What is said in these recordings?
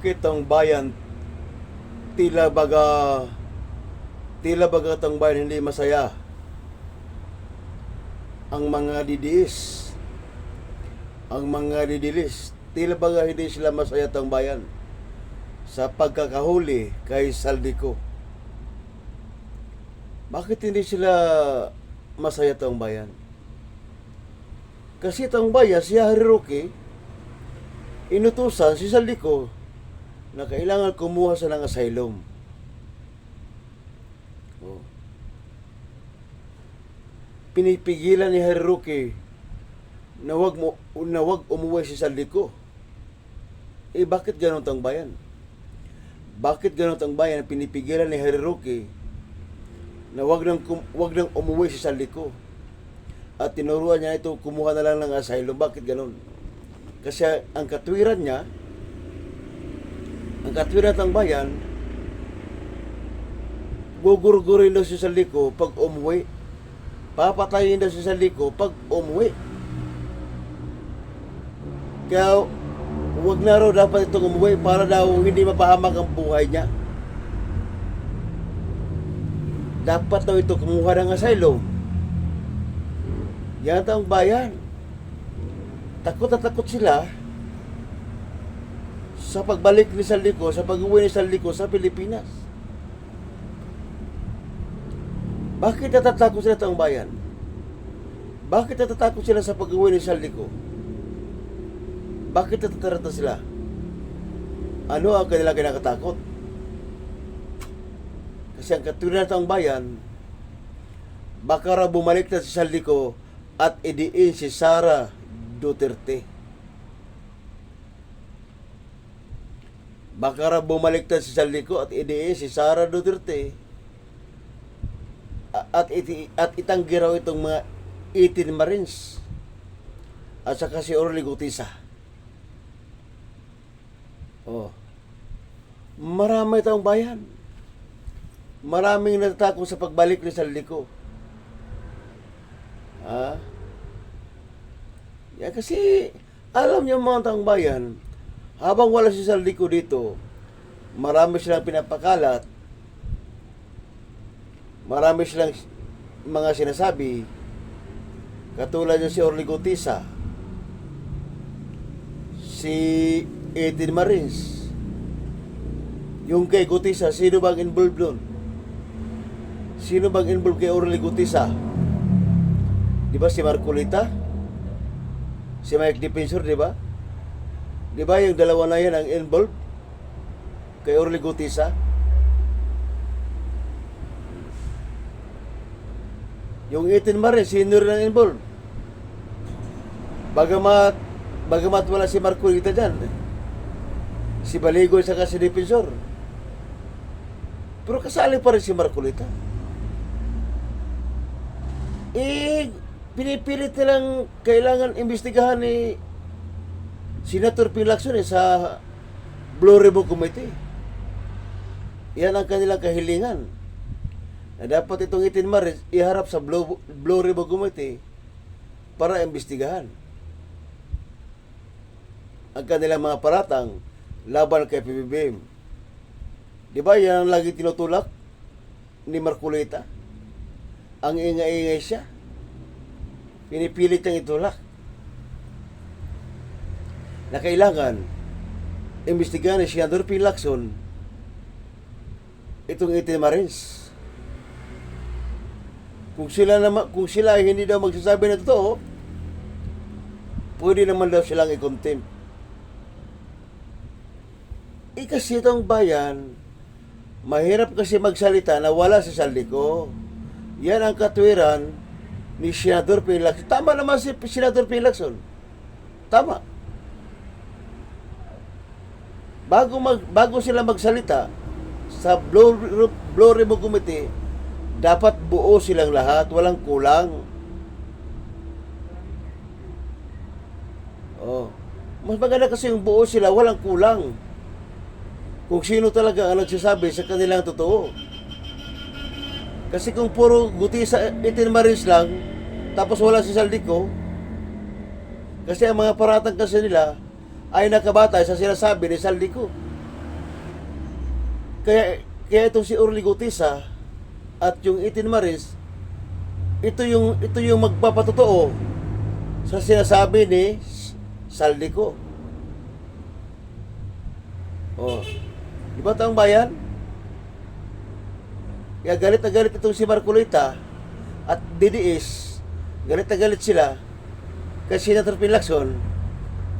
Kitang bayan tila baga tang bayan hindi masaya. Ang mga didilis tila baga hindi sila masaya tang bayan sa pagkakahuli kay Saldico. Bakit hindi sila masaya tang bayan? Kasi tang bayan si Harry Roque inutusan si Saldico na kailangan kumuha sa ng asylum. Oh. Pinipigilan ni Harry Roque na wag umuwi si Saldico. Bakit ganon tang bayan? Bakit ganon tang bayan pinipigilan ni Harry Roque na wag nang umuwi si Saldico? At tinuruan niya ito kumuha na lang ng asylum. Bakit ganon? Kasi ang katwiran ng bayan, gugurgurin daw si Saldico pag umuwi. Papatayin daw si Saldico pag umuwi. Kaya huwag na raw dapat itong umuwi para daw hindi mapahamak ang buhay niya. Dapat daw ito kumuha ng asylum. Yan ang bayan. Takot na takot sila sa pagbalik ni Saldico, sa pag-uwi ni Saldico sa Pilipinas. Bakit natatakot sila taong bayan? Bakit natatakot sila sa pag-uwi ni Saldico? Bakit natataranta sila? Ano ang kanilang kinakatakot? Kasi ang katulinan ng taong bayan, baka raw bumalik na si Saldico at idiin si Sara Duterte. Baka raw bumalik na si Saldico at idiin si Sara Duterte at itanggi raw itong mga 18 Marines at saka si Orly Gutisa. Oh. Marami taong bayan. Maraming natatakot sa pagbalik ni Saldico. Yan kasi alam niyo mga taong bayan, habang wala si Saldico dito, marami silang pinapakalat, marami silang mga sinasabi, katulad niya si Orly Gutisa, si 18 Marines. Yung kay Gutisa, sino bang involved doon? Sino bang involved kay Orly Gutisa? Di ba si Marcolita? Si Mike Defensor, di ba? Di ba yung dalawa na yan ang involved kay Orly Gutisa? Yung 18 Marines, sino rin ang involved? Bagamat wala si Marcolita dyan, si Baligoy saka si Defensor, pero kasali pa rin si Marcolita. Pinipilit nilang kailangan imbestigahan ni Senator Ping Lacson sa Blue Ribbon Committee. Yan ang kanilang kahilingan, na dapat itong 18 Marines iharap sa Blue Ribbon Committee para imbestigahan ang kanilang mga paratang laban kay PBBM. Di ba yan ang lagi tinutulak ni Marcolita? Ang ingay-ingay siya, pinipilit niyang itulak na kailangan imbestigahan ni Senator Ping Lacson itong 18 Marines. Kung sila ay hindi daw magsasabi na totoo, pwede naman daw silang i-contempt. Kasi itong bayan, mahirap kasi magsalita na wala si Saldico. Yan ang katwiran ni Senator Ping Lacson. Tama naman si Senator Ping Lacson. Tama. Bago sila magsalita sa Blue Ribbon Committee, dapat buo silang lahat, walang kulang. Oh. Mas maganda kasi yung buo sila, walang kulang. Kung sino talaga ang nagsasabi sa kanilang totoo. Kasi kung puro Gutisa 18 Marines lang, tapos wala si Saldico, kasi ang mga paratang kasi nila ay nakabatay sa sinasabi ni Saldico. Kaya itong si Orly Gutisa at yung 18 Marines, ito yung magpapatotoo sa sinasabi ni Saldico. Oh. Di ba taong bayan? Kaya galit na galit itong si Marcolita at DDS. Galit na galit sila kay Senator Ping Lacson.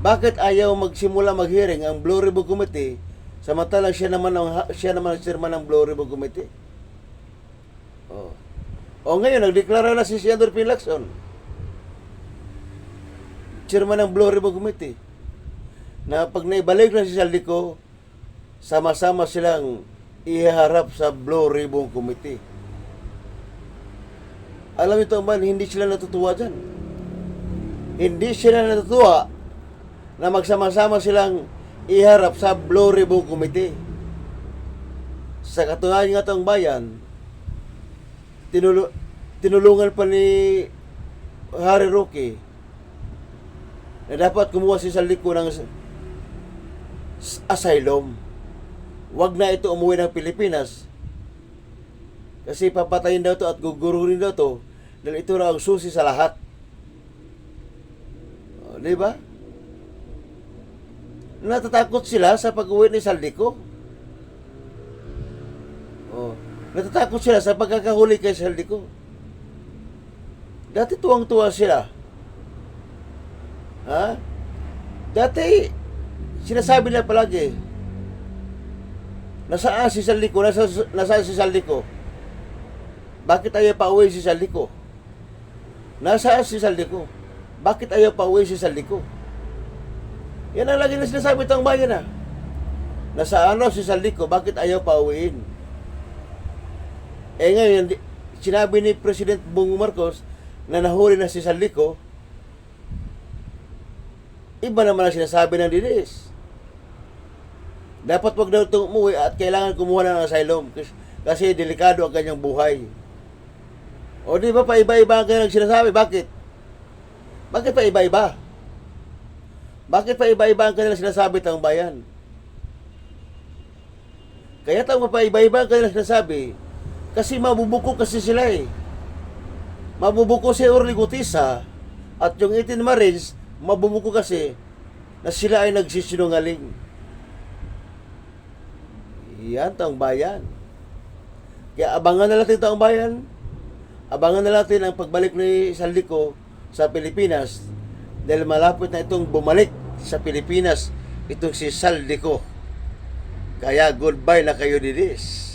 Bakit ayaw magsimula mag-hearing ang Blue Ribbon Committee samantalang siya naman ang chairman ng Blue Ribbon Committee? Oh. O ngayon, nagdeklara na si Senator Ping Lacson, chairman ng Blue Ribbon Committee, na pag naibalik na si Saldico, sama-sama silang iharap sa Blue Ribbon Committee. Alam ito man, hindi sila natutuwa dyan. Hindi sila natutuwa na magsama-sama silang iharap sa Blue Ribbon Committee. Sa katunayan nga itong bayan, tinulungan pa ni Harry Roque na dapat kumuha si Saldico ng asylum. Wag na ito umuwi ng Pilipinas kasi papatayin daw to at guguruhin daw to dahil ito raw ang susi sa lahat. O, di ba? Natatakot sila sa pag-uwi ni Saldico. O, natatakot sila sa pagkakahuli kay Saldico. Dati tuwang-tuwa sila. Ha? Dati sinasabi nila palagi, nasaan si Saldico? Nasaan si Saldico? Bakit ayaw pa uwi si Saldico? Nasaan si Saldico? Bakit ayaw pa uwi si Saldico? Yan ang lagi na sinasabi itong bayan na. Nasaan si Saldico? Bakit ayaw pa uwiin? Eh ngayon, sinabi ni President Bongbong Marcos na nahuli na si Saldico. Iba naman ang sinasabi ng DDS. Dapat wag daw itong umuwi at kailangan kumuha ng asylum kasi delikado ang kanyang buhay. O di ba pa iba-iba ang kanyang sinasabi? Bakit? Bakit pa iba-iba? Bakit pa iba-iba ang kanilang sinasabi taong bayan? Kaya taong pa iba-iba ang kanilang sinasabi kasi mabubuko kasi sila eh. Mabubuko si Orly Gutisa at yung 18 Marines mabubuko kasi na sila ay nagsisinungaling. Yan, taong bayan. Kaya abangan na natin taong bayan. Abangan na natin ang pagbalik ni Saldico sa Pilipinas dahil malapit na itong bumalik sa Pilipinas itong si Saldico. Kaya goodbye na kayo, Didis.